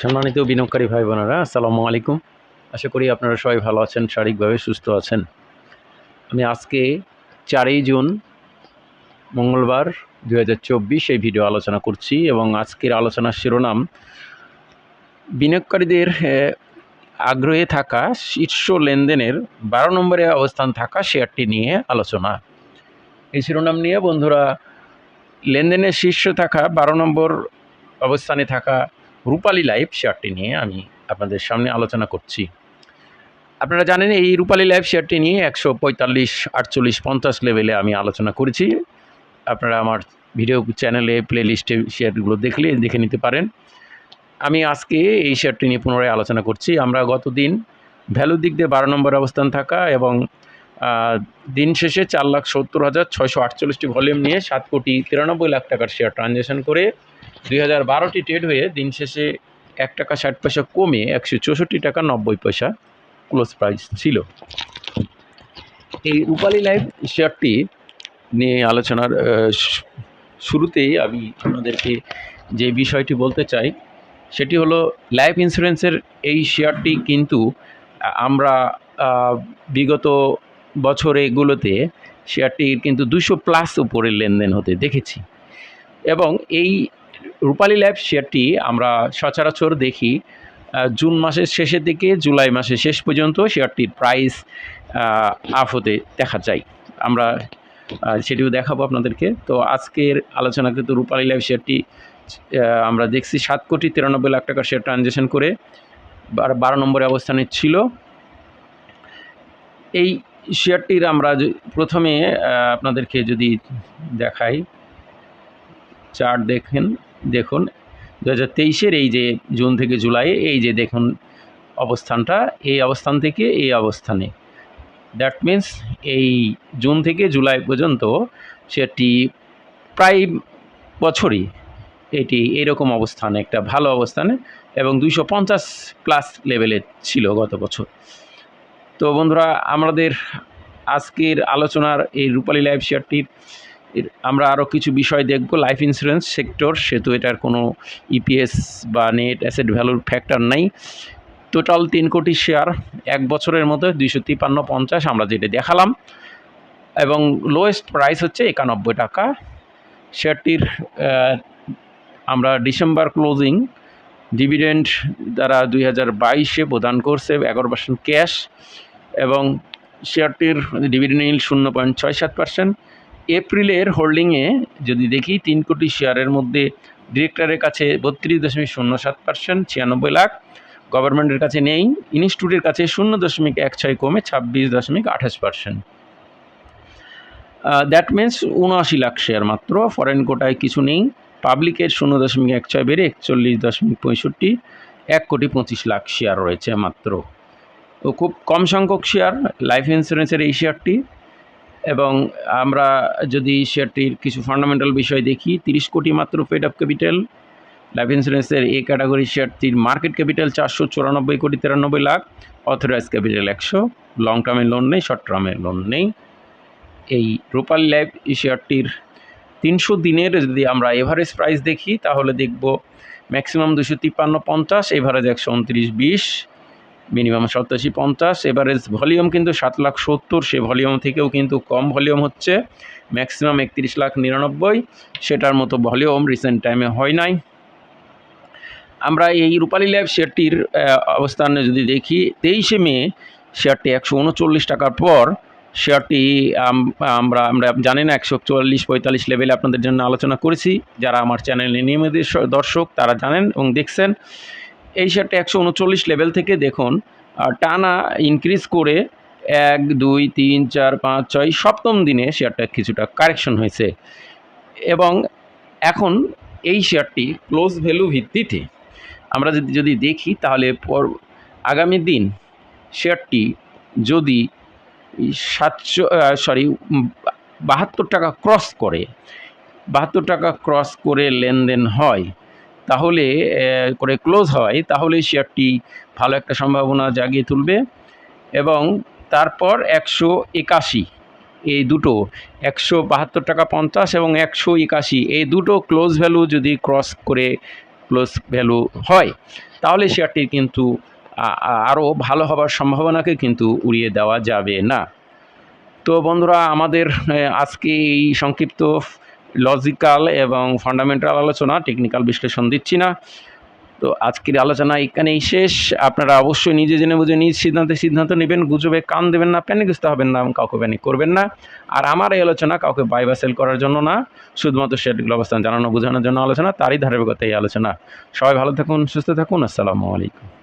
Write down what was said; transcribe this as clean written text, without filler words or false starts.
সম্মানিত বিনিয়োগকারী ভাই বোনেরা, আসসালামু আলাইকুম। আশা করি আপনারা সবাই ভালো আছেন, শারীরিকভাবে সুস্থ আছেন। আমি আজকে 4ই জুন মঙ্গলবার 2024 এই ভিডিও আলোচনা করছি এবং আজকের আলোচনার শিরোনাম বিনিয়োগকারীদের আগ্রহে থাকা শীর্ষ লেনদেনের 12 নম্বরে অবস্থান থাকা শেয়ারটি নিয়ে আলোচনা। এই শিরোনাম নিয়ে বন্ধুরা, লেনদেনের শীর্ষে থাকা 12 নম্বর অবস্থানে থাকা রূপালী লাইফ শেয়ারটি নিয়ে আমি আপনাদের সামনে আলোচনা করছি। আপনারা জানেন এই রূপালী লাইফ শেয়ারটি নিয়ে 145, 48, 50 লেভেলে আমি আলোচনা করেছি। আপনারা আমার ভিডিও চ্যানেলে প্লেলিস্টে শেয়ারগুলো দেখে নিতে পারেন। আমি আজকে এই শেয়ারটি নিয়ে পুনরায় আলোচনা করছি। আমরা গতদিন ভ্যালুর দিক দিয়ে 12 নম্বর অবস্থান থাকা এবং দিন শেষে 4,70,648টি ভলিউম নিয়ে 7,93,00,000 টাকার শেয়ার ট্রানজ্যাকশন করে 2012টি ট্রেড হয়ে দিন শেষে 1 টাকা 60 পয়সা কমে 164 টাকা 90 পয়সা ক্লোজ প্রাইস ছিল। এই রূপালী লাইফ শেয়ারটি নিয়ে আলোচনার শুরুতেই আমি আপনাদেরকে যে বিষয়টি বলতে চাই সেটি হলো, লাইফ ইন্স্যুরেন্সের এই শেয়ারটি কিন্তু আমরা বিগত বছরগুলোতে শেয়ারটির কিন্তু 200+ উপরে লেনদেন হতে দেখেছি এবং এই রূপালী লাইফ শেয়ারটি আমরা সচরাচর দেখি জুন মাসের শেষের দিকে জুলাই মাসের শেষ পর্যন্ত শেয়ারটির প্রাইস আপ হতে দেখা যায়। আমরা সেটিও দেখাবো আপনাদেরকে। তো আজকের আলোচনা কিন্তু রূপালী লাইফ শেয়ারটি আমরা দেখছি 7,93,00,000 টাকার শেয়ার ট্রানজ্যাকশন করে 12 নম্বরে অবস্থানে ছিল। এই শেয়ারটির আমরা প্রথমে আপনাদেরকে যদি দেখাই, চার্ট দেখুন 2023-এর এই যে জুন থেকে জুলাই, এই যে দেখুন অবস্থানটা, এই অবস্থান থেকে এই অবস্থানে, দ্যাট মিন্স এই জুন থেকে জুলাই পর্যন্ত শেয়ারটি প্রায় বছরই এটি এইরকম অবস্থানে, একটা ভালো অবস্থানে এবং 250+ লেভেলে ছিল গত বছর। তো বন্ধুরা, আমাদের আজকের আলোচনার এই রূপালী লাইফ শেয়ারটির আমরা আরও কিছু বিষয় দেখব। লাইফ ইন্স্যুরেন্স সেক্টর, সেহেতু এটার কোনো ইপিএস বা নেট অ্যাসেট ভ্যালুর ফ্যাক্টর নেই। টোটাল 3 কোটি শেয়ার, 1 বছরের মধ্যে 253.50 আমরা যেটা দেখালাম এবং লোয়েস্ট প্রাইস হচ্ছে 91 টাকা। শেয়ারটির আমরা ডিসেম্বর ক্লোজিং ডিভিডেন্ড দ্বারা 2022-এ প্রদান করছে 11% ক্যাশ এবং শেয়ারটির ডিভিডেন্ড ইল্ড 0.67%। এপ্রিলের হোল্ডিংয়ে যদি দেখি 3 কোটি শেয়ারের মধ্যে ডিরেক্টরের কাছে 32.07%, 96 লাখ। গভর্নমেন্টের কাছে নেই, ইনস্টিটিউটের কাছে 0.16 কমে 26.28%। দ্যাট মিন্স 79 লাখ শেয়ার মাত্র। ফরেন কোটায় কিছু নেই। পাবলিকের 0.16 বেড়ে 41.65, 1,25,00,000 শেয়ার রয়েছে মাত্র। তো খুব কম সংখ্যক শেয়ার লাইফ ইন্স্যুরেন্সের এই শেয়ারটি। এবং আমরা যদি শেয়ারটির কিছু ফান্ডামেন্টাল বিষয় দেখি, 30 কোটি মাত্র পেড আপ ক্যাপিটাল। লাইফ ইন্স্যুরেন্সের এই ক্যাটাগরি শেয়ারটির market capital 494,93,00,000, authorize capital 100, long টার্মের লোন নেই, শর্ট টার্মের লোন নেই। এই রূপালী লাইফ শেয়ারটির 300 দিনের যদি আমরা এভারেজ প্রাইস দেখি তাহলে দেখব maximum 253.50, average 129.20, minimum 87.50। Average volume কিন্তু 7,70,000, সে ভলিউম থেকেও কিন্তু কম ভলিউম হচ্ছে। ম্যাক্সিমাম 31,99,000, সেটার মতো ভলিউম রিসেন্ট টাইমে হয় নাই। আমরা এই রূপালী লাইফ শেয়ারটির অবস্থানে যদি দেখি, 23শে মে শেয়ারটি 139 টাকার পর শেয়ারটি আমরা জানি না 144-45 লেভেলে আপনাদের জন্য আলোচনা করেছি। যারা আমার চ্যানেলে নিয়মিত দর্শক তারা জানেন এবং দেখছেন। এই শেয়ারটি 139 লেভেল থেকে দেখুন টানা ইনক্রিজ করে 1, 2, 3, 4, 5, 6 সপ্তম দিনে শেয়ারটা কিছুটা কারেকশন হয়েছে এবং এখন এই শেয়ারটি ক্লোজ ভ্যালু ভিত্তিতে আমরা যদি দেখি তাহলে আগামী দিন শেয়ারটি যদি 72 টাকা ক্রস করে লেনদেন হয়, তাহলে করে ক্লোজ হয়, তাহলে শেয়ারটি ভালো একটা সম্ভাবনা জাগিয়ে তুলবে এবং তারপর 181, এই দুটো 172 টাকা 50 এবং 181, এই দুটো ক্লোজ ভ্যালু যদি ক্রস করে ক্লোজ ভ্যালু হয় তাহলে শেয়ারটির কিন্তু আরও ভালো হবার সম্ভাবনাকে কিন্তু উড়িয়ে দেওয়া যাবে না। তো বন্ধুরা, আমাদের আজকে এই সংক্ষিপ্ত লজিক্যাল এবং ফান্ডামেন্টাল আলোচনা, টেকনিক্যাল বিশ্লেষণ দিচ্ছি না। তো আজকের আলোচনা এখানেই শেষ। আপনারা অবশ্যই নিজে জেনে বুঝে নিজ সিদ্ধান্ত নেবেন, গুজবে কান দেবেন না, প্যানিকগ্রস্ত হবেন না, কাউকে প্যানিক করবেন না। আর আমার এই আলোচনা কাউকে বাই বা সেল করার জন্য না, শুধুমাত্র শেয়ারগুলো অবস্থান জানানো বোঝানোর জন্য আলোচনা, তারই ধারাবাহিকতা এই আলোচনা। সবাই ভালো থাকুন, সুস্থ থাকুন। আসসালামু আলাইকুম।